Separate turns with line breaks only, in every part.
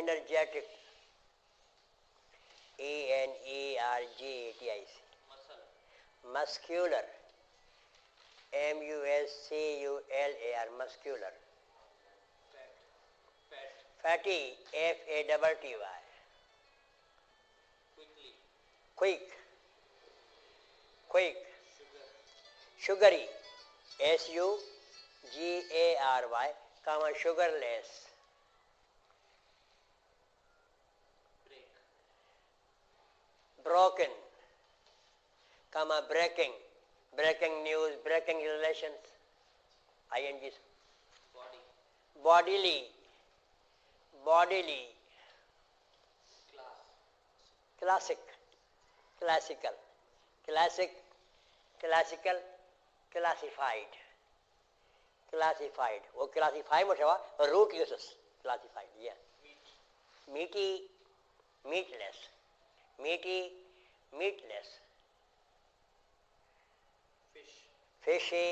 energetic, energetic, muscular, muscular, muscular, fatty, fatty, quick, quick, sugary, sugary, comma sugarless, broken, comma breaking, breaking news, breaking relations, ing, bodily, bodily, classic, classical, classic, classical, classified, classified. वो classify में ठेवा root uses classified. Yeah. Meaty, meatless, meaty, meatless. Fish, fishy,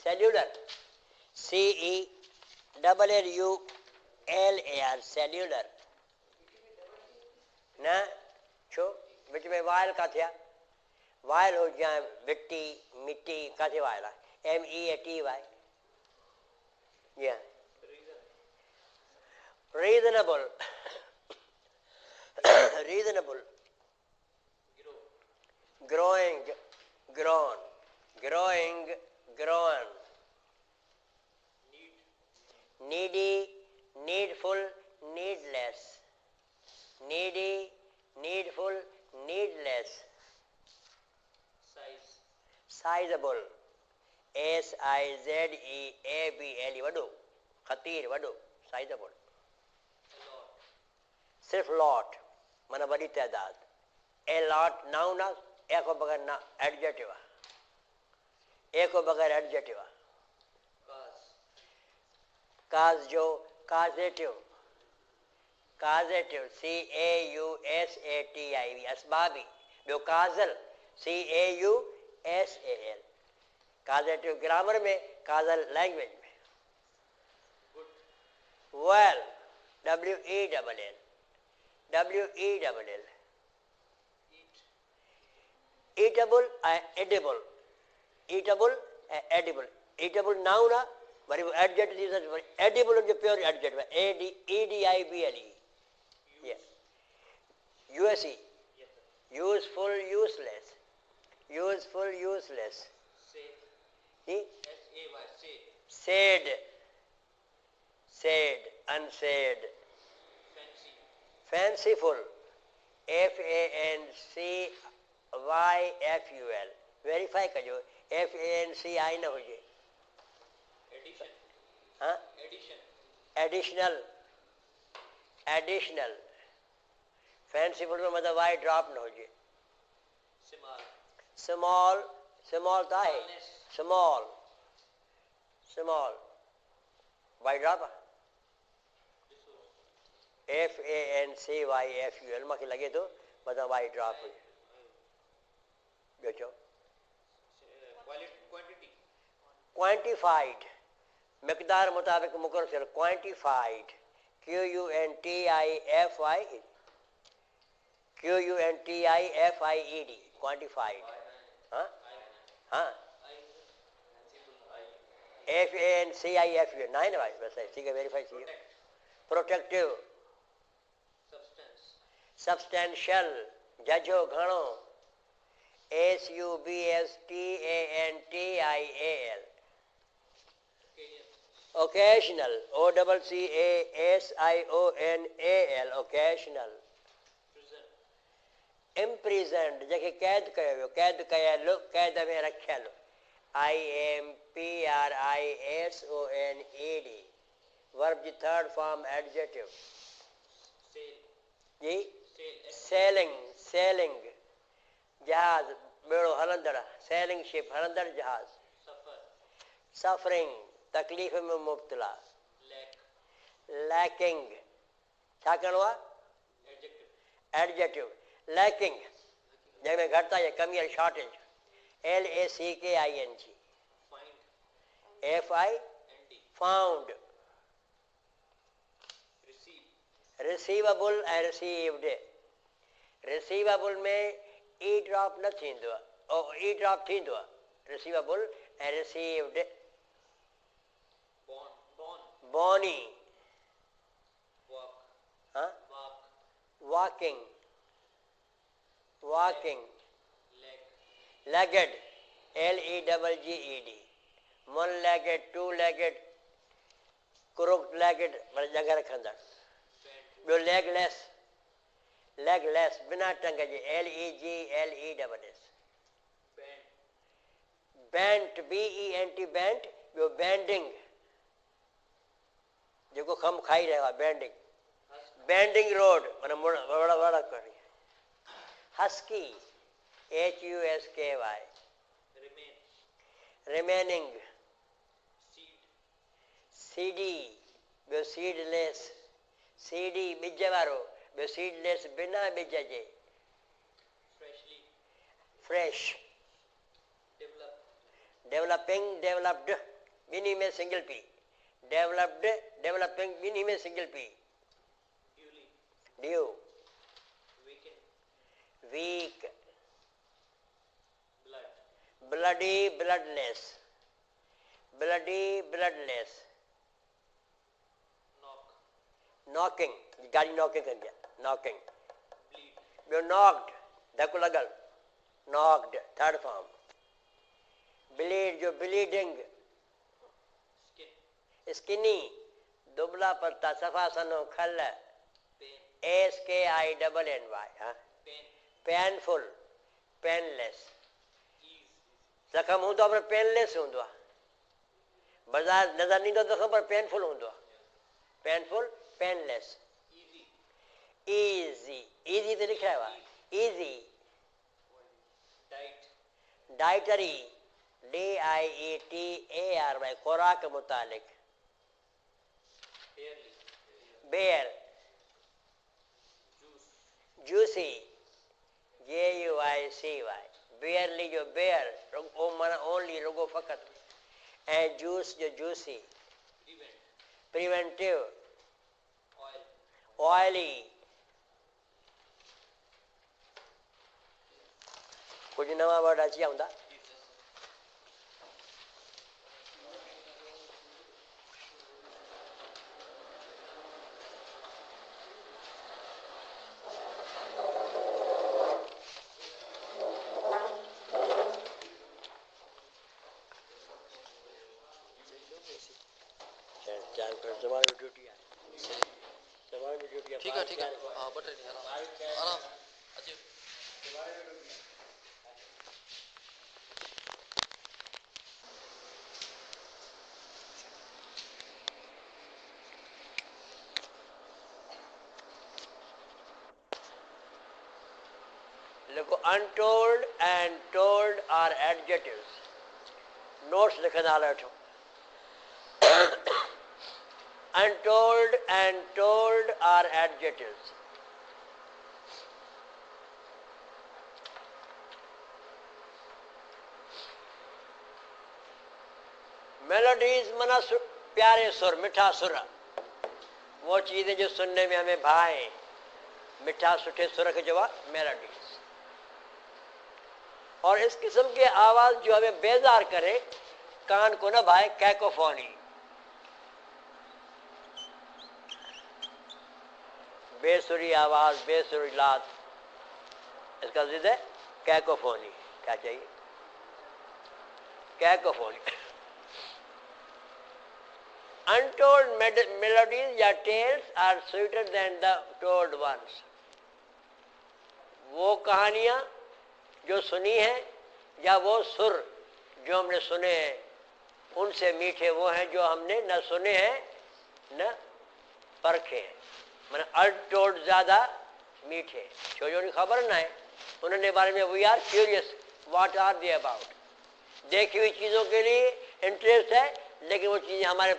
cellular, cellular, cellular. ना छो विच में vial का थिया vial हो जाए मिट्टी मिट्टी काथे वायल है MEATY या reasonable reasonable growing grown growing grown needy needful needless needy needful needless size sizable SIZEABLE वडो खतीर वडो sizable सिर्फ लॉट माना बड़ी तादाद ए लॉट नाउन ए को बगैर ना एडजेक्टिव ए को बगैर एडजेक्टिव काज जो काजेटिव काजेटिव CAUSATIV असबाबी बो काजल CAUSAL काजेटिव ग्रामर में काजल लैंग्वेज में well WELL WELL eatable edible eatable edible eatable noun very adjective is edible is pure adjective ADIBLE yeah USE useful useless useful useless said said unsaid fanciful FANCYFUL verify कजो FANCI न हो जाए हाँ additional additional fanciful में मतलब Y drop न हो जाए स्मॉल स्मॉल तो है small small why drop FANCYFUL मां लगे तो मतलब वाई ड्रॉप हो जाए क्वांटिफाइड मिकदार मुताबिक मुकर्रर कर क्वांटिफाइड QUNTIFIED क्वांटिफाइड हाँ हाँ FANCIFUL नहीं ना भाई बस ठीक है वेरीफाई चाहिए प्रोटेक्टिव सब्सटेंशियल जजो घणो SUBSTANTIAL occasional OCCASIONAL occasional imprisoned जैसे कैद कयो कैद कयालो कैद में रखियालो IMPRISONED verb the third form adjective ji sailing sailing जहाज बेड़ो हलंदड़ sailing ship हलंदड़ जहाज suffering तकलीफ में मुब्तला lacking छा करणो आहे एडजेक्टिव lacking जंहिंमें घटि आहे कमी आहे shortage LACKING FI found receivable ऐं रिसीव्ड। रिसीवेबल में ई ड्रॉप न थींदो आहे, ई ड्रॉप थींदो आहे। रिसीवेबल ऐं received. Bony, walking, walking. Legged, LEGGED। One legged, two legged, crooked legged माना जंग रखंदड़। ॿियो लेगलेस, लेगलेस बिना टंग जे, LEGLESS। Bent, BENT bent. ॿियो बेंडिंग, जेको कमु खाई रहियो आहे, बेंडिंग। बेंडिंग रोड माना वड़ा वड़ा करी। Husky, HUSKY। रिमेनिंग। CD, ॿियो सीडलेस। CD ॿिज वारो, ॿियो सीडलेस बिना ॿिज जे। फ्रेश। डेवलपिंग, डेवलप्ड ॿिन्ही में सिंगल पी। डेवलप्ड, डेवलपिंग ॿिन्ही में सिंगल पी। Due, weak. Bloody, bloodless. Bloody, bloodless. Knocking, गाड़ी नॉकिंग कंदी आहे, नॉकिंग। ॿियो नॉक्ड, धकु लॻल, नॉक्ड थर्ड फॉर्म। ब्लीड जो ब्लीडिंग। स्किनी, दुबला पत्ता, सफ़ा सनो, खल, SKINNY। Painful, painless. ज़ख़म हूंदो आहे पर पेनलेस हूंदो आहे। बाज़ारि नज़र ईंदो ज़ख़म पर पेनफुल हूंदो आहे। Painful, painless. ईज़ी, ईज़ी त लिखायो आहे, ईज़ी। डाइटरी, DIETARY खुराक मुतालिक। Bear, juicy, JUICY। बेयरली जो बेयर, ओ माना ओनली, रुगो फ़क़त। ऐं जूस जो जूसी। Preventive, oily. कुछ नवा वर्ड अची हूंदा।
ठीक है ठीक है। हाँ बटे नहीं आराम आराम अजी।
लिखो untold and told are adjectives. Notes लिखंदा हलो वेठो। Untold and told are adjectives. Melodies मना प्यारे सुर, मिठा सुर। वो चीज़ें जो सुनने में हमें भाए, मिठा सुठे सुर के जवाब मेलोडीज। और इस किस्म के आवाज़ जो हमें बेजार करे, कान को न भाए, कैकोफोनी। बेसुरी आवाज, बेसुरी लात, इसका जिद है कैकोफोनी। क्या चाहिए? कैकोफोनी। Untold melodies या tales are sweeter than the told ones. वो कहानियाँ जो सुनी हैं या वो सुर जो हमने सुने हैं, उनसे मीठे वो हैं जो हमने न सुने हैं न परखे हैं। मैंने अनटोल्ड ज़्यादा मीठे, छो जो उन्हें खबर ना है, उन्होंने बारे में we are curious what are they about. देखी हुई चीज़ों के लिए इंटरेस्ट है, लेकिन वो चीज़ें हमारे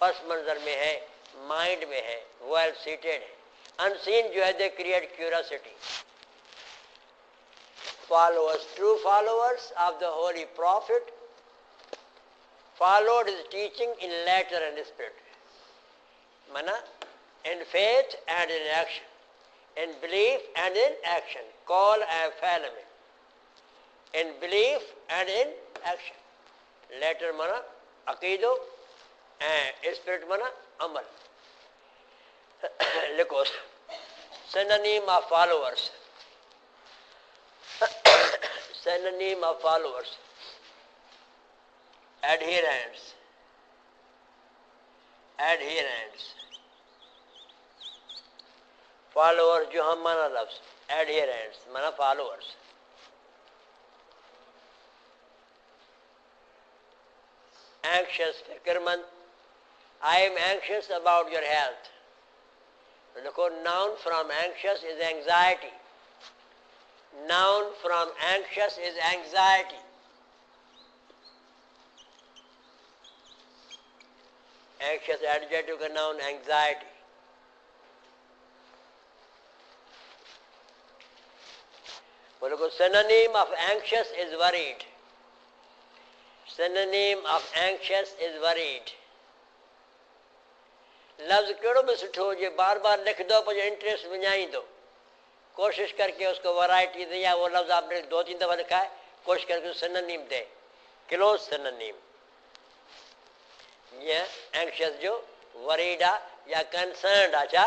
पस मंजर में है, माइंड में है, वेल सीटेड है। अनसीन जो है they create curiosity. Followers, true followers of the Holy Prophet followed his teaching in letter and spirit. माना in faith and in action, in belief and in action. Call and follow me. In belief and in action. Letter mana aqido and spirit mana amal. लिखो synonym of followers. Synonym of followers. Adherents. Adherents. Followers जो हम माना लफ्ज़. Adherents माना followers. Anxious, फिक्रमंद. I am anxious about your health. देखो noun from anxious is anxiety. Noun from anxious is anxiety. Anxious adjective का noun anxiety. बोलो को synonym of anxious is worried. Synonym of anxious is worried. लफ्ज़ कहिड़ो बि सुठो हुजे बार बार लिख दो पर इंटरेस्ट विञाई दो. कोशिश करके उसको वैरायटी दे या वो लफ्ज़ आपने 2-3 दफ़ा लिखा है कोशिश करके सिनोनिम दे. Close synonym. ये एंग्शियस जो वरीड आहे या कंसर्न्ड आहे छा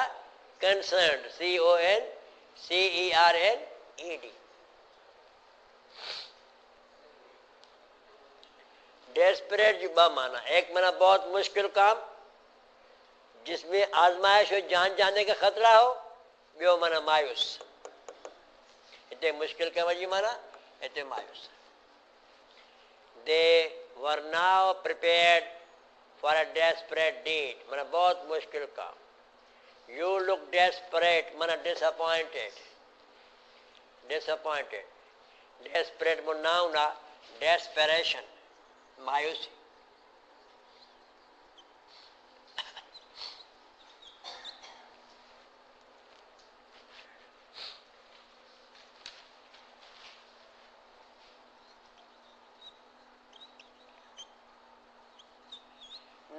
कंसर्न्ड CONCERNED. डेस्परेट जी ब माना. एक माना बहुत मुश्किल काम जिसमें आजमाइश हो जान जाने का खतरा हो. ॿियो माना मायूस. हिते मुश्किल कम जी माना हिते मायूस. They were now prepared for a desperate deed. माना बहुत मुश्किल काम. You look desperate माना disappointed. Disappointed. Desperate वो noun आ. Desperation मायूसी.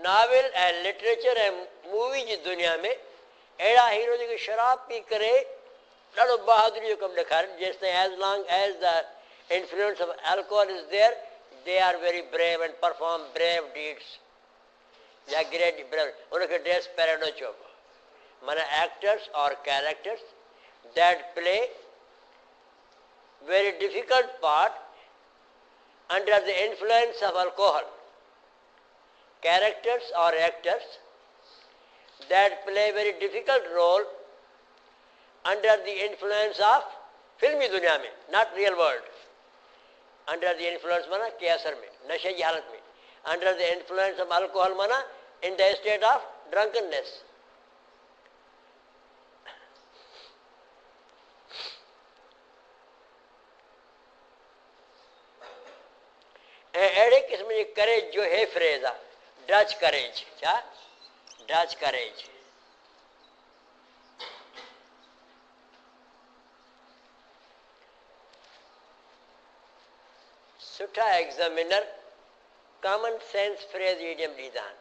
नावल ऐं लिटरेचर ऐं मूवी जी दुनिया में अहिड़ा हीरो जेके शराब पी करे ॾाढो बहादुरी जो कमु ॾेखारनि. जेसि ताईं as long as the influence of alcohol is there they are very brave and perform brave deeds या ग्रेट ब्रेव. उनखे डेस्पेरेडो चइबो. माना एक्टर्स और characters that play very difficult part under the influence of alcohol. Characters or actors that play very difficult role under the influence of फिल्मी दुनिया में, not real world. Under the influence माना के असर में, नशे की हालत में. Under the influence of alcohol माना in the state of drunkenness. अहिड़े क़िस्म जी करेज जो हे फ्रेज़ आहे. Dutch courage. क्या? Dutch courage. सुठा examiner common sense phrase idiom ॾींदा आहिनि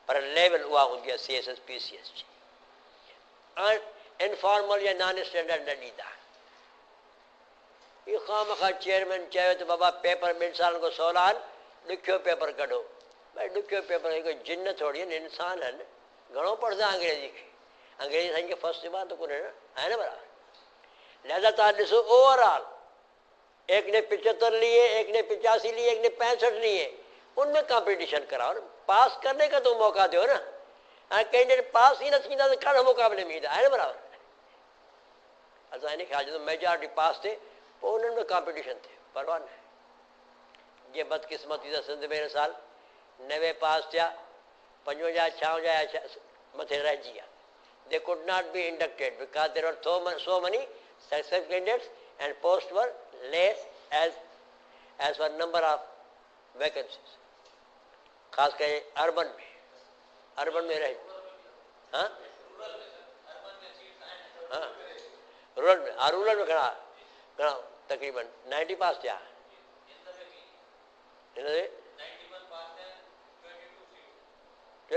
पर लेवल उहा हूंदी आहे CSS PCS जी. इनफॉर्मल या नॉन स्टैंडर्ड न ॾींदा आहिनि. इहो ख़ामख़ा चेयरमैन चयो त बाबा पेपर 2 सालनि खां सवला आहिनि ॾुखियो पेपर कढो. भाई ॾुखियो पेपर हिकु जिन थोड़ी आहिनि इंसान आहिनि. घणो पढ़ंदा अंग्रेजी खे. अंग्रेजी असांखे फर्स्ट बार तो कोन्हे न आहे न बराबरि. लिहाज़ा तव्हां ॾिसो ओवरऑल एक ने 75 लिए, एक ने 85 लिए, एक ने 65 लिए. उनमें कंपटीशन कराओ न. पास करने का तो मौका दो ना. कैंडिडेट पास ही न थींदा त कहिड़े मुक़ाबले में ईंदा. आहे न बराबरि. असां इन ख़्याल जो मेजॉरिटी पास थिए पोइ उन्हनि में कंपटीशन थिए परवाह न. जीअं बदकिस्मती त सिंध में हिन साल 90 पास थिया 55 मथे रहिजी विया. They could not be inducted because there were so many successful candidates and posts were less as for number of vacancies. खास कर अर्बन में रहे. हाँ हाँ रूरल में घणा तकरीबन 90 पास थिया.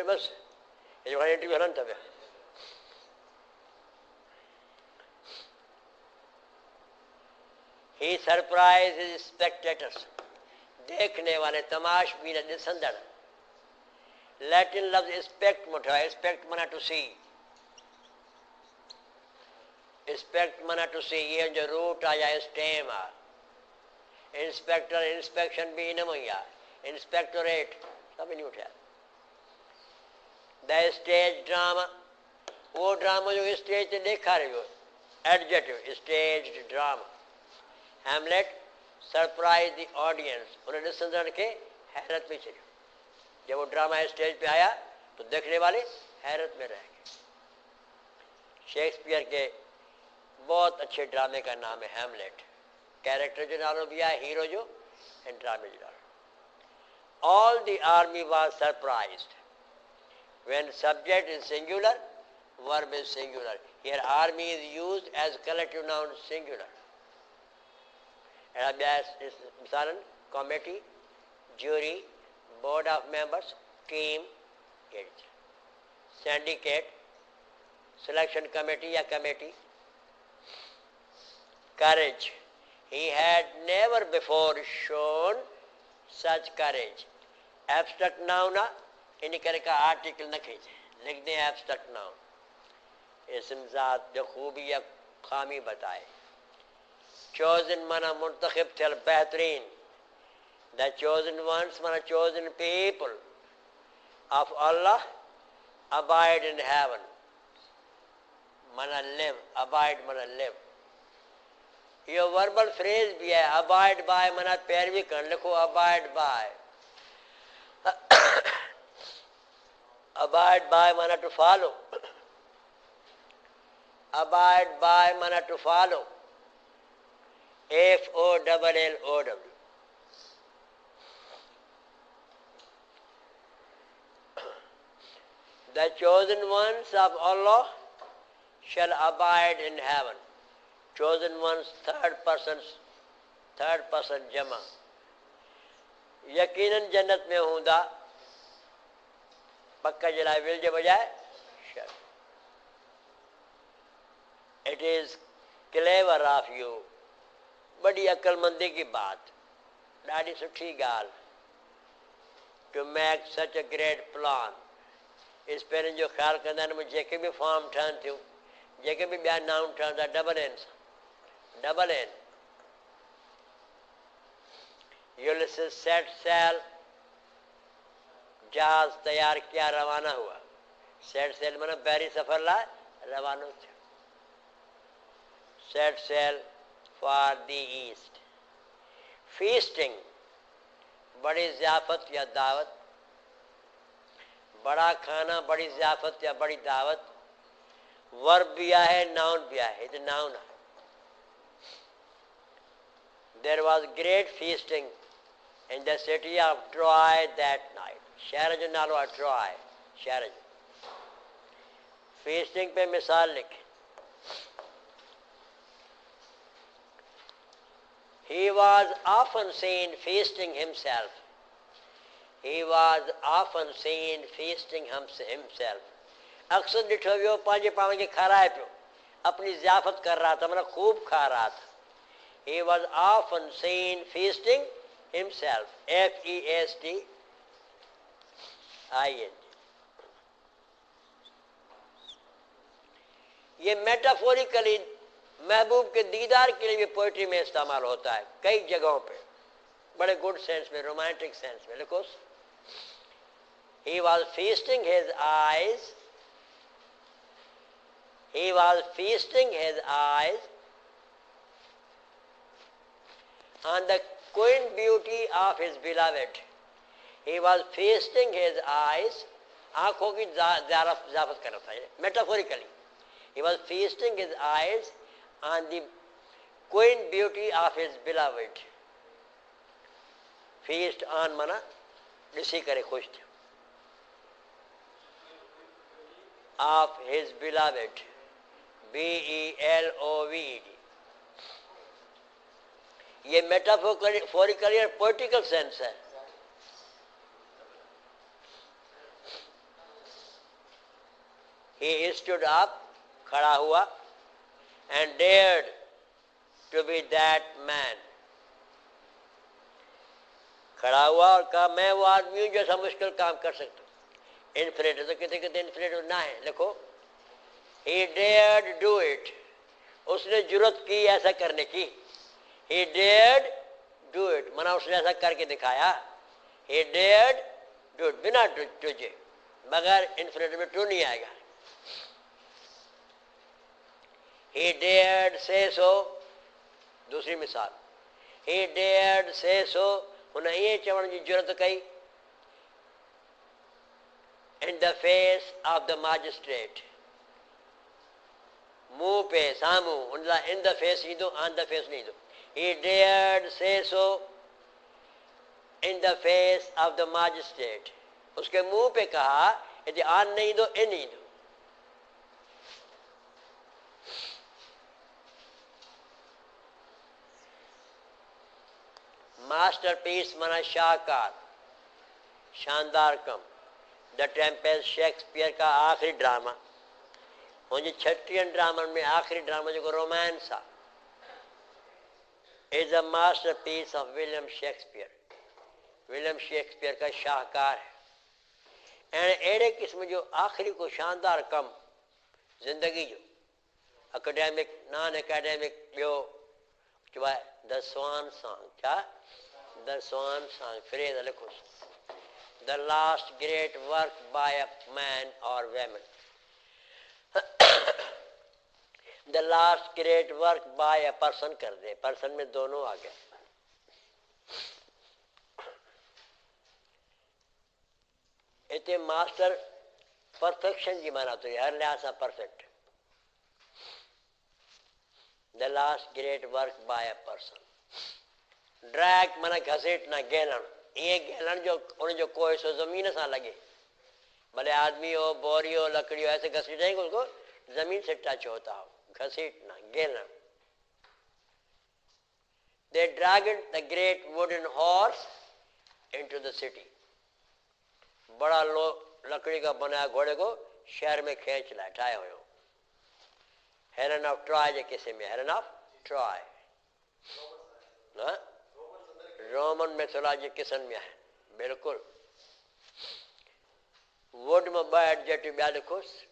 बस ये इंटरव्यू हलनि था पिया. He surprised his spectators. देखने वाले तमाशबीन ॾिसंदड़. Latin लफ्ज़ expect मुठा. Expect माना to see. Expect माना to see. ये जो रूट आ या स्टेम आ. इंस्पेक्टर इंस्पेक्शन भी इन में आ. इंस्पेक्टोरेट सब नहीं उठा. द स्टेज ड्रामा वो ड्रामा जो स्टेज ते ॾेखारियो. Adjective stage drama. Hamlet surprise the audience. उन ॾिसंदड़ खे हैरत में छॾियो. जब वो ड्रामा स्टेज पे आया तो देखने वाले हैरत में रह गए. शेक्सपियर के बहुत अच्छे ड्रामे का नाम है हैमलेट. कैरेक्टर जो नालो भी आहे हीरो जो ऐं ड्रामे जो नालो. All the army was surprised. When subject is singular, verb is singular. Here army is used as collective noun singular. अहिड़ा ॿिया मिसाल committee, jury, board of members, team, syndicate, selection committee या committee. Courage. He had never before shown such courage. Abstract noun आ, इन करे का article न खींचे, लिख दें abstract noun. इसम ज़ात जो खूबी या खामी बताए. Chosen माना मुंतखब थियल बेहतरीन. The chosen ones माना chosen people of Allah abide in heaven. माना live, abide माना live. ये वर्बल फ्रेज भी है. abide by माना पैरवी कर. लिखो abide by. abide by माना to follow. abide by माना to follow. FOLLOW. The chosen ones of Allah shall abide in heaven. Chosen ones, third person जमा. यकीनन जन्नत में हूंदा. पक्का जला विल जे बजाय sir. It is clever of you. बड़ी अक्लमंदी की बात. ॾाढी सुठी ॻाल्हि. To make such a great plan. इस पहिरियों जो ख़्यालु कंदा आहिनि. जेके बि फॉर्म ठहनि थियूं, जेके बि ॿिया नाउन ठहनि था, डबल एन सां. Double N. Ulysses set sail. जहाज तैयार किया, रवाना हुआ. सेट सेल माना बहरी सफ़र लाइ रवानो थियो. Set sail for the east. Feasting बड़ी ज़ियाफ़त या दावत. बड़ा खाना, बड़ी ज़ियाफ़त या बड़ी दावत. वर्ब भी आहे, नाउन भी आहे. इट नाउन आहे. There was great feasting in the city of Troy that night. शहर जो नालो आहे ट्रॉय. शहर जो. फीस्टिंग पे मिसाल लिखे. He was often seen feasting himself. He was often seen feasting himself. अक्सर ॾिठो वियो पंहिंजे पाण खे खाराए पियो. अपनी ज़ियाफ़त कर रहा था, मतलब खूब खा रहा था. He was often seen feasting himself. FEASTING. ये मेटाफोरिकली महबूब के दीदार के लिए भी पोइट्री में इस्तेमाल होता है कई जगहों पे. बड़े गुड सेंस में, रोमांटिक सेंस में. लिखो. He was feasting his eyes. He was feasting his eyes on the quaint beauty of his beloved. He was feasting his eyes. आंखों की ज़ियाफ़त कर रहा था. Metaphorically. He was feasting his eyes on the quaint beauty of his beloved. Feast on माना ॾिसी करे खुश थियो. Of his beloved. BELOVED. ये मेटाफोरिकली और पोइटिकल सेंस है. He stood up, खड़ा हुआ, and dared to be that man. खड़ा हुआ और कहा मैं वो आदमी हूं जो ऐसा मुश्किल काम कर सकता हूं। इन्फिनिटिव तो कितने कितने इन्फिनिटिव ना है, लिखो he dared do it, उसने जुर्रत की ऐसा करने की। he dared do it माना उसने ऐसा करके दिखाया। he dared do it बिना तुझे, मगर इन्फिनिटिव में टू नहीं आएगा। he dared say so, दूसरी मिसाल he dared say so, हुन ये चवण जी जुर्रत कई in the face of the magistrate, मुंह पे सामू, उनका in the face नहीं दो, on the face नहीं दो। he dared say so in the face of the magistrate, उसके मुंह पे कहा, यदि on नहीं दो in नहीं दो। मास्टरपीस माना शाहकार, शानदार कम। द टेम्पेस्ट शेक्सपियर का आखिरी ड्रामा, मुझे 36 ड्रामन में आखिरी ड्रामा जो रोमांस आ is a masterpiece of William Shakespeare. William Shakespeare का शाहकार है। ऐं अहिड़े क़िस्म जो आखिरी को शानदार कम ज़िंदगी जो अकेडमिक नॉन एकेडमिक ॿियो चइबो आहे द स्वान सॉन्ग। छा? The swan song. फ्रेज़ लिखोसि, the last great work by a man और women. The last great work by a person कर दे, पर्सन में दोनों आ गए। इतने मास्टर परफेक्शन जी माना तो हर लिहाज सां perfect. The last great work by a person. Drag माना घसीटना, गेलण। ये गेलण जो उनजो कोई सो जमीन सां लगे, भले आदमी हो, बोरी हो, लकड़ी हो, ऐसे घसीटेंगे उसको जमीन से टच होता हो, घसीटना, गेलण। They dragged the great wooden horse into the city, बड़ा लकड़ी का बनाया घोड़े को शहर में खींच लाए, ठाए हुए। हेलन ऑफ ट्रॉय जे किसे में, Helen of Troy Roman mythology किसन में है, बिल्कुल। वुड में ॿ एडजेक्टिव ॿिया लिखोसि,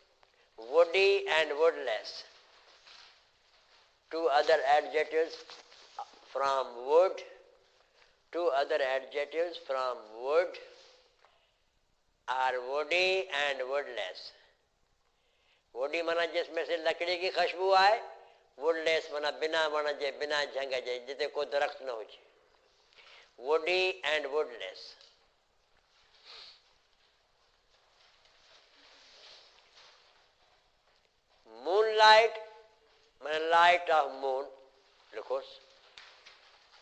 woody and woodless. Two other adjectives from wood, two other adjectives from wood are woody and woodless. Woody माना जिसमें से लकड़ी की खुशबू आए, वुडलेस माना बिना वण जे, बिना झंग जे, जिते कोई दरख्त न हुजे। Woody and woodless. मूनलाइट माना लाइट ऑफ मून, लिखोस।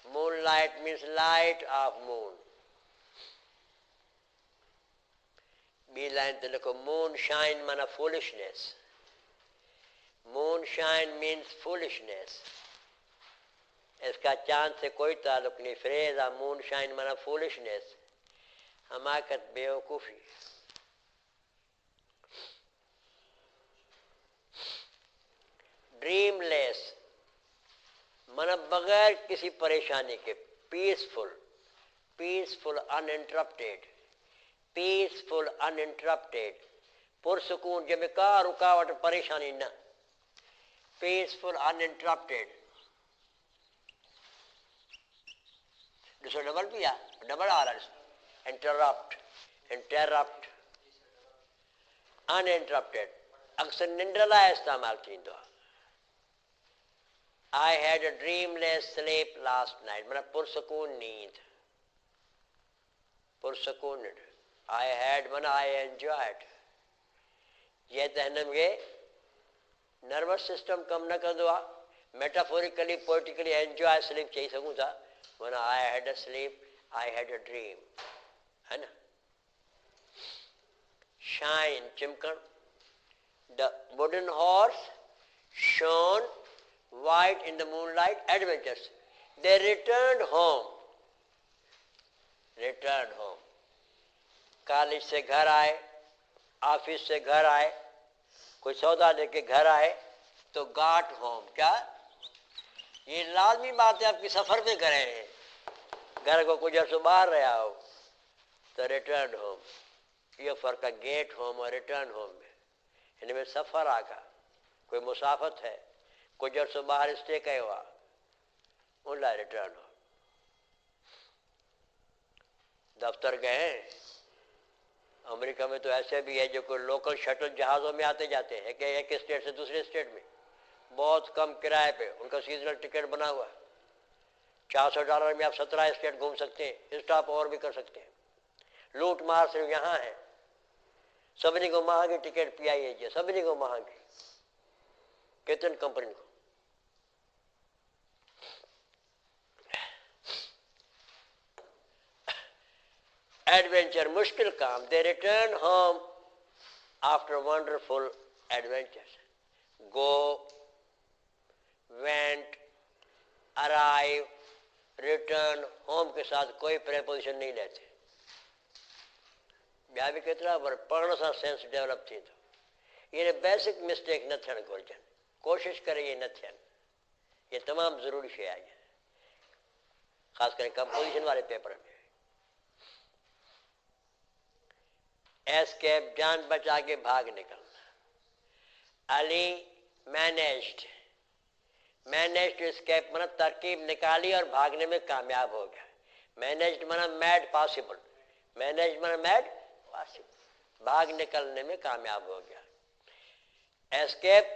Moonlight means light of moon. बी लाइन ते लिखो, मून शाइन माना foolishness. Moon shine means foolishness. इसका चांद से कोई ताल्लुक नहीं। फ्रेज आ मून शाइन माना फूलिशनेस, हमाकत, बेवकूफ़ी। ड्रीमलेस माना बगैर किसी परेशानी के, peaceful. Peaceful uninterrupted, peaceful uninterrupted, पुरसकून, जंहिंमें का रुकावट परेशानी न। Peaceful uninterrupted. ॾिसो डबल बि आहे, डबल आर आहे। इंटरप्ट, इंटरप्ट, अनइंटरप्टेड अक्सर निंड लाइ इस्तेमालु थींदो आहे। आई had a dreamless sleep last night माना पुरसकून नींद, पुरसकून निंड। आई हैड माना आई एंजॉयड। जीअं त हिन में नर्वस सिस्टम कमु न कंदो आहे, मेटाफोरिकली पोइटिकली एंजॉय स्लीप चई सघूं था। माना I had a sleep, I had a dream, है न। शाइन चिमकण। The wooden horse shone white in the moonlight adventures. They returned home. Returned home. College से घर आए, ऑफिस से घर आए, कोई सौदा लेके घर आए तो got home। क्या? ये लाजमी बात है आपकी सफ़र पे करें, घर को कुछ अर्सों बाहर रहा हो तो रिटर्न होम, ये फ़र्क है गेट होम और रिटर्न होम में। इनमें सफ़र आका कोई मुसाफत है, कुछ अर्सों बाहर स्टे कयो हुआ उन लाइ रिटर्न हो। दफ्तर गए, अमेरिका में तो ऐसे भी है जो कोई लोकल शटल जहाज़ों में आते जाते हैं कि एक स्टेट से दूसरे स्टेट में बहुत कम किराए पे, उनका सीजनल टिकट बना हुआ है। $400 में आप 17 स्टेट घूम सकते हैं, स्टॉप और भी कर सकते हैं। लूट मार सिर्फ यहाँ है, सभी को महंगी टिकट पियाई है, सभी को महंगी, कितने कंपनी को। एडवेंचर मुश्किल काम, they return home after wonderful adventures. Go, went, arrive, return home के साथ कोई प्रेपोजिशन नहीं लेते। ॿिया बि केतिरा पर पढ़ण सां सेंस डेवलप थींदो। ये बेसिक मिस्टेक न थियणु घुरिजनि, कोशिशि करे इहे न थियनि, ये तमामु ज़रूरी शइ आहे, ख़ासि करे कंपोजिशन वारे पेपर में। एस्केप, जान बचा के भाग निकलना। अली मैनेज्ड टू एस्केप माना तरकीब निकाली और भागने में कामयाब हो गया। मैनेज्ड माना मैड पॉसिबल, मैनेज्ड माना मैड पॉसिबल, भाग निकलने में कामयाब हो गया। Escape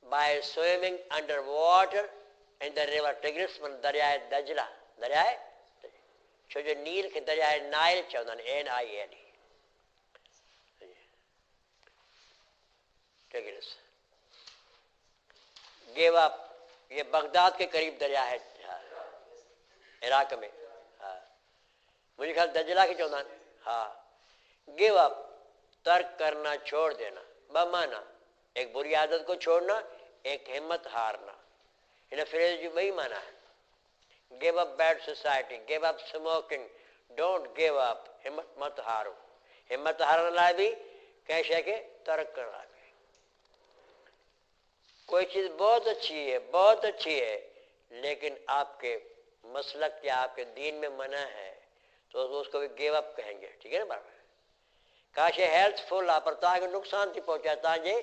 by swimming under water in the river Tigris, माना दरियाए दजला, दरियाए छो जो नील खे दरियाए नाइल चवंदा आहिनि, NIL टिग्रिस। गिव अप, ये बगदाद के करीब दरिया है इराक में, हाँ मुझे ख्याल दजला की चौंदा, हाँ। गिव अप, तर्क करना, छोड़ देना, बमाना, एक बुरी आदत को छोड़ना, एक हिम्मत हारना। इन फ्रेज जी ॿई माना है। Give up bad society, give up smoking, don't give up, हिम्मत मत हारो। हिम्मत हारण लाइ बि कंहिं शइ खे तर्क करण लाइ। कोई चीज़ बहुत अच्छी है, बहुत अच्छी है, लेकिन आपके मसलक या आपके दीन में मना है तो उसको भी गिव अप कहेंगे, ठीक है ना बाबा। का शइ हेल्थफुल आहे पर तव्हांखे नुक़सान थी पहुचाए, तव्हांजे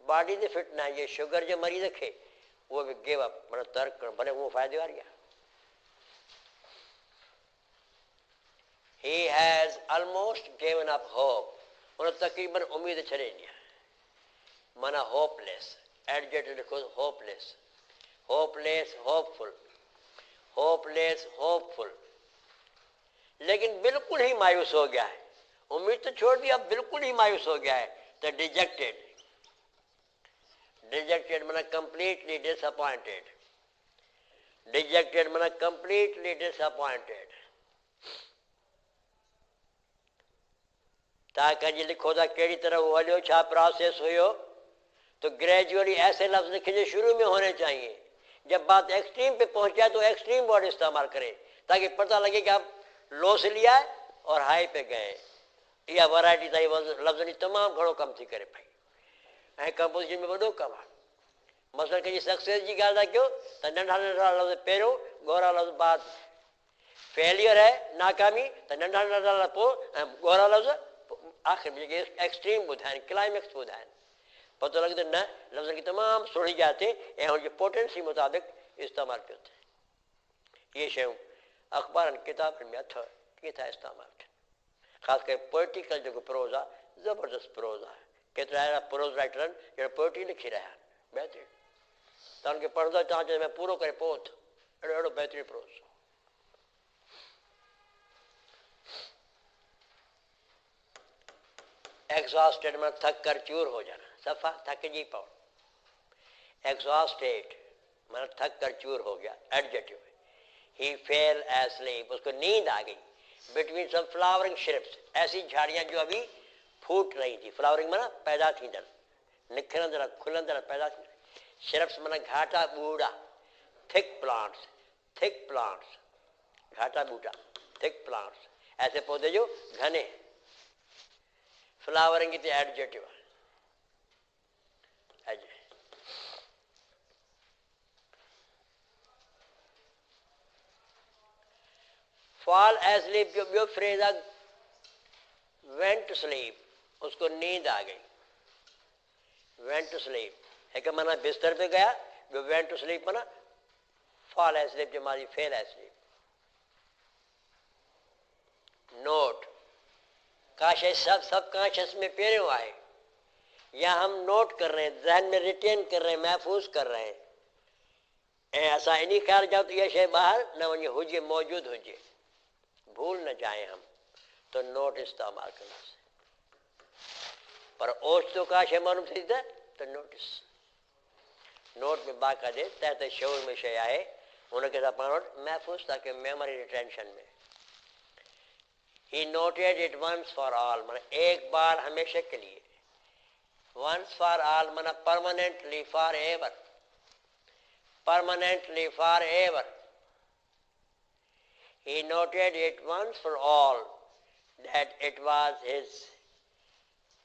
बॉडी ते फिट न आहे, ये शुगर जे मरीज़ खे, उहो बि गिव अप माना तर्क करणु, भले उहो फ़ाइदे वारी आहे। He has almost given up hope, उन तक़रीबन उम्मीद छॾे ॾी आहे, माना होपलेस। एडजेक्टिव लिखो, hopeless, hopeless hopeful, hopeless hopeful. लेकिन बिल्कुल ही मायूस हो गया है, उम्मीद तो छोड़ दी, अब बिल्कुल ही मायूस हो गया है तो डिजेक्टेड। डिजेक्टेड माना कंप्लीटली डिसअपॉइंटेड, डिजेक्टेड माना कंप्लीटली डिसअपॉइंटेड। तव्हां कंहिंजी लिखो था कहिड़ी तरह वो हलियो, छा प्रोसेस हुयो, तो ग्रेजुअली ऐसे लफ्ज़ लिखे जो शुरू में होने चाहिए। जब बात एक्सट्रीम पे पहुंच जाए तो एक्सट्रीम वर्ड इस्तेमाल करें ताकि पता लगे कि आप लो से लिया है और हाई पे गए। इहा वैरायटी ताईं लफ्ज़ जी तमामु घणो कमु थी करे पई, ऐं कंपोजिशन में वॾो कमु आहे। मसइलनि कंहिंजी सक्सेस जी ॻाल्हि था कयो त नंढा नंढा लफ़्ज़ पहिरियों, ॻोरा लफ़्ज़ बाद। फेलियर है, नाकामी, त नंढा नंढा लफ़्ज़ पोइ ऐं ॻोरा लफ़्ज़ आख़िर में, जेके एक्सट्रीम ॿुधाइनि, क्लाइमेक्स ॿुधाइनि। पतो लगे तो न लफ्ज़ की तमाम सुणी जाते ऐं हुनजी पोटेंसी मुताबिक़ इस्तेमालु पियो थिए। ये शयूं अख़बारनि किताबनि में अथव, कीअं था इस्तेमालु थियनि। ख़ासि करे पोइटिकल जेको प्रोज़ आहे, ज़बरदस्त प्रोज़ आहे। केतिरा अहिड़ा प्रोज़ राइटर आहिनि जहिड़ा पोइट्री लिखी रहिया आहिनि, बहितरीनु। तव्हां हुनखे पढ़ंदो तव्हां चयो मैं पूरो करे पोइ उथु, अहिड़ो अहिड़ो बहितरीनु प्रोज़। एग्जॉस्टेड माना थक कर चूर हो जाना, सफ़ा थकजी पवणु। एग्जॉस्टेड माना थक कर चूर हो गया, एडजेक्टिव। ही फेल एस्लीप, उसको नींद आ गई। बिटवीन सम फ्लावरिंग श्रिप्स, ऐसी झाड़ियां जो अभी फूट रही थी। फ्लावरिंग माना पैदा थींदड़, निखरंदड़, खुलंदड़, पैदा थींदड़। श्रिप्स माना घाटा ॿूड़ा। थिक प्लांट्स, थिक प्लांट्स, घाटा ॿूटा, थिक प्लांट्स, ऐसे पौधे जो घने। फ्लावरिंग की एडजेक्टिव है। फॉल एस्लीप जो ॿियो फ्रेज आहे वेंट टू स्लीप, उसको नींद आ गई। वेंट टू स्लीप हिकु माना बिस्तर पे गया, ॿियो वेंट टू स्लीप माना फॉल एस्लीप जो माजी फेल एस्लीप। नोट का शइ सबकॉन्शियस में पहिरियों आहे, या हम नोट कर रहे हैं, जहन में रिटेन कर रहे हैं, महफूज कर रहे हैं, ऐं असां इन ख़्याल जा तो इहा शइ ॿाहिरि न वञे, हुजे मौजूद हुजे, भूल न जाए हम, तो नोट इस्तेमालु कंदासीं। पर ओचितो का शइ मालूम थी त नोटिस, नोट में बाक़ाइदे तहत शऊर में शइ आहे, हुनखे असां पाण वटि महफ़ूज़ था कयूं मेमोरी रिटेंशन में। He noted it once for all माना एक बार हमेशा के लिए, वंस फॉर ऑल माना परमानेंटली फॉर एवर, permanently forever. He noted it once for all that it was his,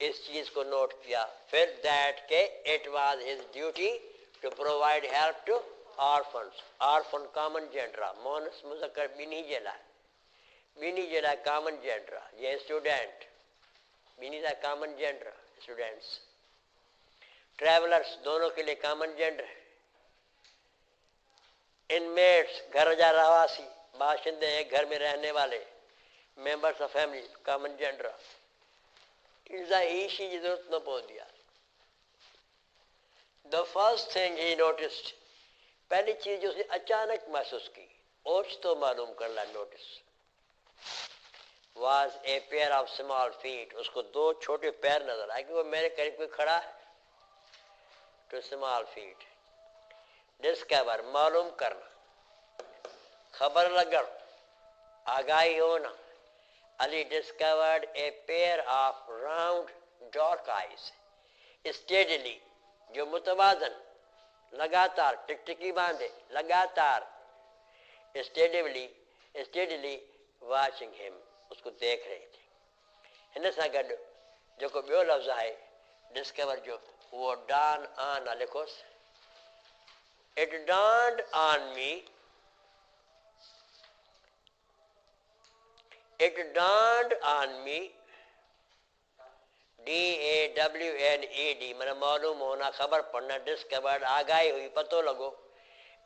इस चीज को नोट किया फिर that के it was his duty to provide help to orphans, orphan common gender, Moonis मुज़क्कर बिनी जे लाइ common gender, ये student बिनी का common gender students, travelers दोनों के लिए common gender, इनमेट्स घर जा रहवासी बाशिंदे एक घर में रहने वाले, members of family common gender, इनजा ईशी की जरूरत न पवंदी आहे। The first thing he noticed, पहली चीज जो उसने अचानक महसूस की, ओचितो मालूम कर ला notice, was a pair of small feet, उसको दो छोटे पैर नजर आए कि वो मेरे करीब कोई खड़ा है। टू स्मॉल फीट, डिस्कवर मालूम करना, खबर लगन, आगाही होना। Ali discovered A pair of round dark eyes, steadily जो मुतवाजन, लगातार टिकटिकी बांधे, लगातार स्टेडली वाचिंग हिम, उसको देख रहे थे। हिन सां गॾु जेको ॿियो लफ़्ज़ आहे डिस्कवर जो, उहो डान आन आहे, लिखोसि। It dawned on me, DAWNED माना मालूम होना, खबर पड़ना, डिस्कवर्ड आगाही हुई, पतो लॻो।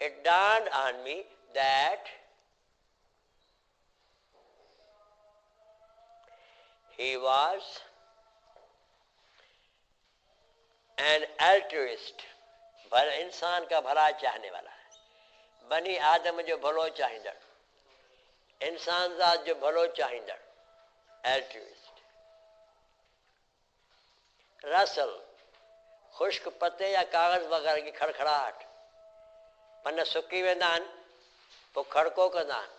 It dawned on me that he was an altruist, भला इंसान का भला चाहने वाला है, बनी आदम जो भलो चाहींदड़, इंसान ज़ात जो भलो चाहींदड़, एल्ट्रुइस्ट। रसल खुश्क पते या कागज़ वग़ैरह की खड़खड़ाहट, पन सुकी वेंदा आहिनि पोइ खड़को कंदा आहिनि।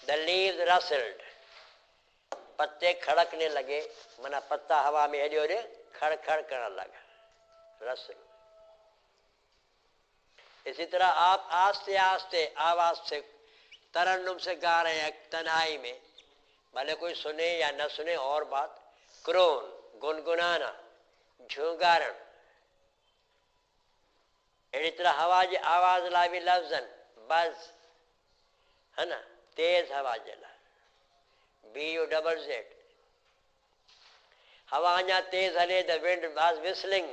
द लीव्स रसल्ड, पत्ते खड़कने लगे माना पत्ता हवा में हेॾे होॾे खड़खड़ करण लगा, रसल। इसी तरह आप आस्ते आस्ते आवाज से तरन्नुम से गा रहे हैं तन्हाई में, भले कोई सुने या न सुने और बात, क्रोन गुनगुनाना, झूंगारण। अहिड़ी तरह हवा जी आवाज़ लाइ बि लफ़्ज़न बज़ है न, तेज़ हवा जे लाइ BUZZ, हवा अञा तेज़ हले, the wind was whistling,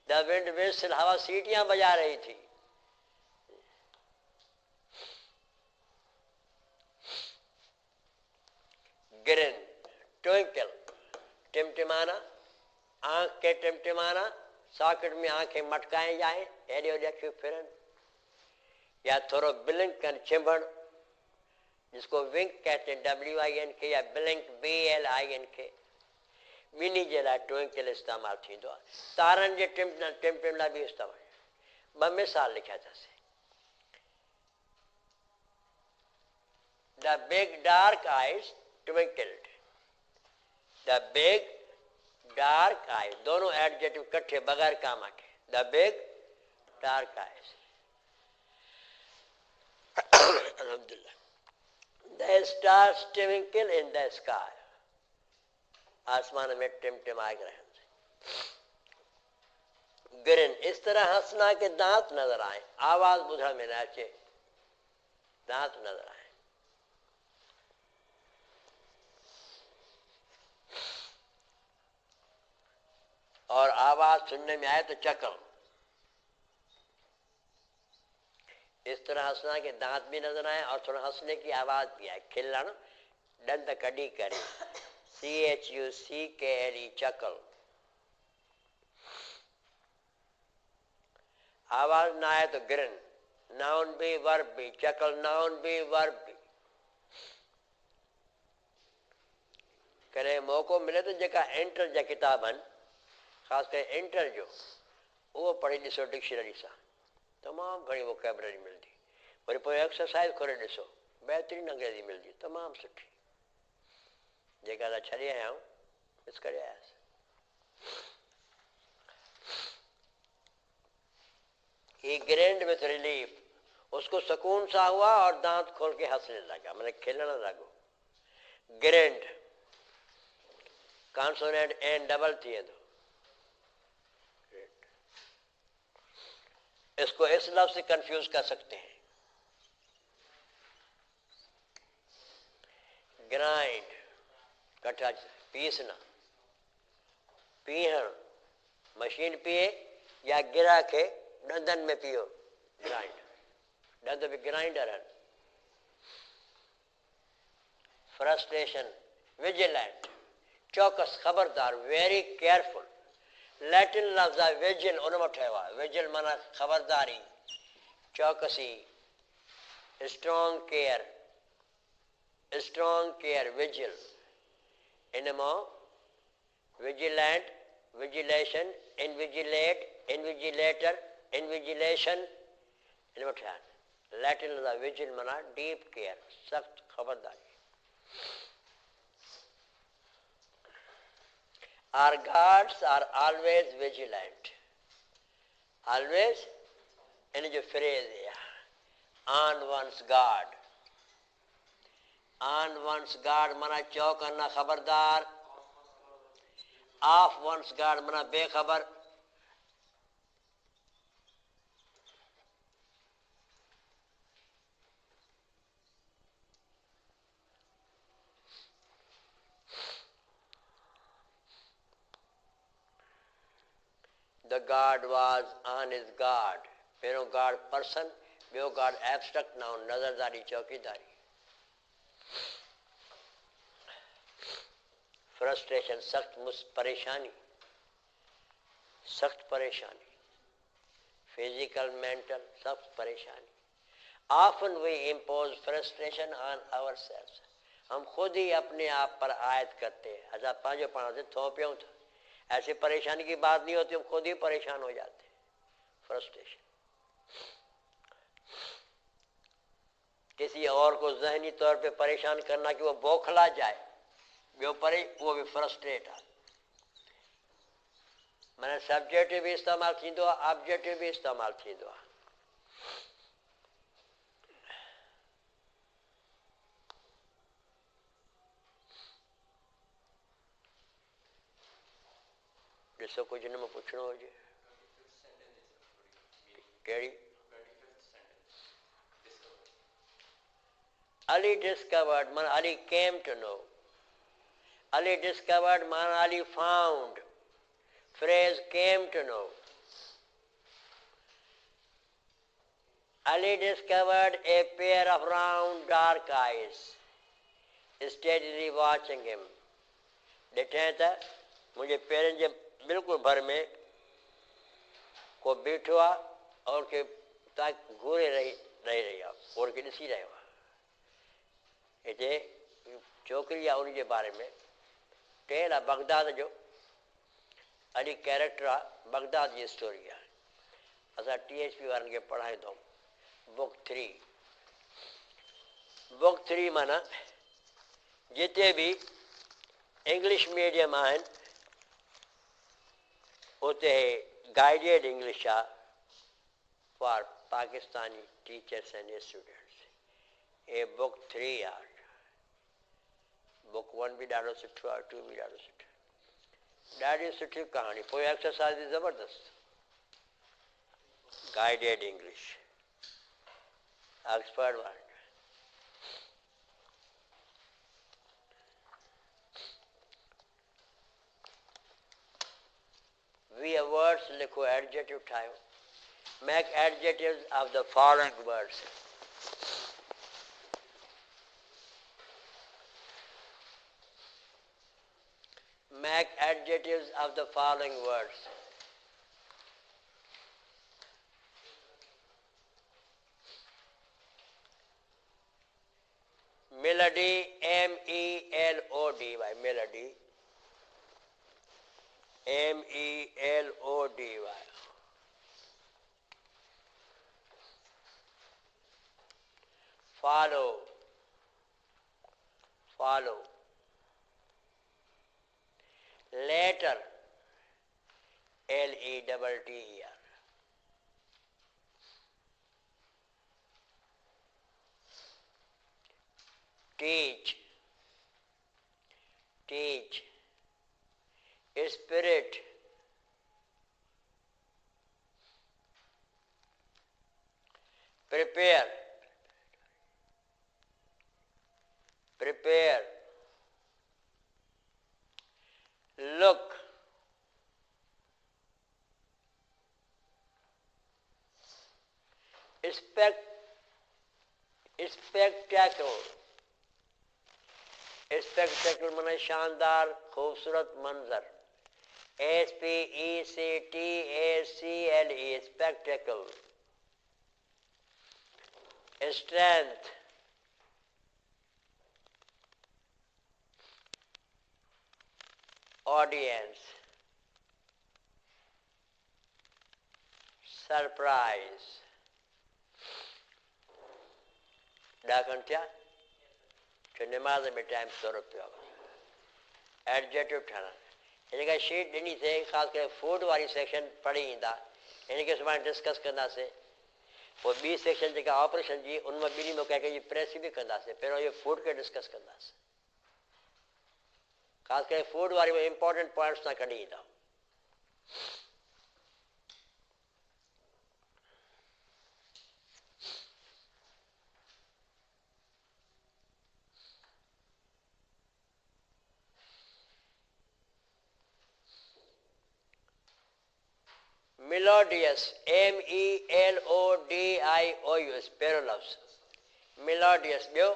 the wind whistle, हवा सीटियां बजा रही थी। ग्रिन ट्विंकल, टिमटिमाना, आंख के टिमटिमाना, सॉकेट में आंखें मटकाएं जाएं, हेॾे होॾे अखियूं फिरन, या थोड़ा ब्लिंक कर चिंबड़, जिसको विंक कहते हैं WINK, या ब्लिंक BLINK, ॿिन्ही जे लाइ ट्विंकल इस्तेमालु थींदो आहे। तारनि जे टिमटिम लाइ बि इस्तेमालु। ॿ मिसाल लिखिया अथसि। The big dark eyes twinkled, the big dark eyes, दोनों एडजेक्टिव इकट्ठे बगैर कामा के, द बिग डार्क आइज। अल्हम्दुलिल्लाह। The stars twinkle in the sky, आसमान में टिमटिमाए रहे। ग्रिन, इस तरह हंसना के दांत नजर आए, आवाज बुझा में न अचे, दांत नजर आए। और आवाज सुनने में आए तो चकल। इस तरह हंसना के दांत भी नजर आए और थोड़ा हंसने की आवाज भी आए। खिलण दंत कड़ी करे, CHUCKLE चकल। आवाज ना आए तो ग्रिन, नाउन भी वर्ब भी, चकल नाउन भी वर्ब भी। कॾहिं मौक़ो मिले तो जेका एंटर जा किताब आहिनि, ख़ासि करे एंटर जो, उहो पढ़ी ॾिसो डिक्शनरी सां, तमामु घणी वोकेबलरी मिलंदी। वरी पोइ एक्सरसाइज़ करे ॾिसो, बहितरीनु अंग्रेज़ी मिलंदी, तमामु सुठी। जेका असां छॾे आया आहियूं, मिस करे आयासीं। ही ग्रैंड विथ रिलीफ, उसको सुकून सा हुआ और दांत खोल के हंसने लगा, मैंने खिलने लगा। ग्रैंड कॉन्सोनेंट एन डबल थी वेंदो। इसको इस लफ्ज़ से कंफ्यूज कर सकते हैं। ग्राइंड कटा, पीसना, पीहण, मशीन पिए या गिरा के डंदन में पियो, ग्राइंड, डंद भी ग्राइंडर है। फ्रस्ट्रेशन, विजिलेंट, चौकस, खबरदार, वेरी केयरफुल। लैटिन लफ्ज़ आहे विजिल, उन मां ठहियो आहे। विजिल माना खबरदारी, चौकसी, strong care, strong care, vigil. इन मां विजिलेंट, विजिलेशन, इनविजिलेट, इनविजिलेटर, इनविजिलेशन, इन मां ठहिया आहिनि। लैटिन लफ्ज़ आहे विजिल माना डीप केयर, सख़्त खबरदारी। Our guards are always vigilant. Always, इन जो फ्रेज है, on one's guard. On one's guard माना चौकन्ना, खबरदार। Off one's guard माना बेखबर। The guard was on his guard. पहिरों guard person, ॿियो guard abstract noun, नज़रदारी, चौकीदारी। फ्रस्ट्रेशन, सख्त परेशानी, सख्त परेशानी। फिजिकल, मेंटल, सख्त परेशानी। Often we impose frustration on ourselves. हम खुद ही अपने आप पर आयत करते हैं। असां पंहिंजो पाण ते थोपियूं था। ऐसी परेशानी की बात नहीं होती, हम खुद ही परेशान हो जाते हैं। फ्रस्ट्रेशन, किसी और को जहनी तौर पे परेशान करना कि वो बौखला जाए, ॿियो परे, उहो भी फ्रस्ट्रेट आहे। माना सब्जेक्टिव भी इस्तेमालु थींदो आहे, ऑब्जेक्टिव भी इस्तेमालु थींदो आहे। ॾिसो कुझु हिन में पुछिणो हुजे। कहिड़ी? Ali discovered माना Ali came to know. Ali discovered माना Ali found. Phrase came to know. Ali discovered a pair of round dark eyes steadily watching him. ॾिठे त मुंहिंजे पेरनि जे बिल्कुलु भर में को बीठो आहे और के घूरे रही रही आहे, और के ॾिसी रहियो आहे। हिते छोकिरी आहे, उन जे बारे में टेल आहे बगदाद जो। अली कैरेक्टर आहे, बगदाद जी स्टोरी आहे। असां THP वारनि खे पढ़ाईंदो। बुक 3, बुक 3 माना जिते भी इंग्लिश मीडियम आहिनि उते गाइडेड इंग्लिश आहे for Pakistani teachers and students. ये बुक 3 आहे। बुक 1 भी ॾाढो सुठो आहे, 2 भी ॾाढो सुठो। ॾाढी सुठी कहाणी, पोइ एक्सरसाइज ज़बरदस्त। गाइडेड इंग्लिश, ऑक्सफर्ड वारनि। वीह वर्ड्स लिखो, एडजेटिव ठाहियो. Make adjectives of the following words. Make adjectives of the following words. Melody, M-E-L-O-D-Y, melody, M-E-L-O-D-Y. Follow, follow. Later, L-E-T-T-E-R. Teach, teach. Spirit, prepare, prepare. Look, spectacle. Spectacle माने शानदार, खूबसूरत मंजर. S-P-E-C-T-A-C-L-E, spectacle. Strength, audience. Surprise. ॾाकण थिया जो निमाज़ में time थोरो पियो आहे. एडजेटिव ठाहिणा. हिनखे शीट ॾिनी थिए, ख़ासि करे फूड वारी सेक्शन पढ़ी ईंदा. हिनखे सुभाणे डिस्कस कंदासीं. पोइ ॿी सेक्शन जेका ऑपरेशन जी, उनमें ॿिन्ही में कंहिं कंहिंजी प्रेस बि कंदासीं. पहिरियों इहो फूड खे डिस्कस कंदासीं. ख़ासि करे फूड वारी में इम्पोर्टेंट पॉइंट्स तव्हां कढी ईंदा. Melodious, M-E-L-O-D-I-O-U-S, पहिरियों लफ़्ज़. Melodious. ॿियो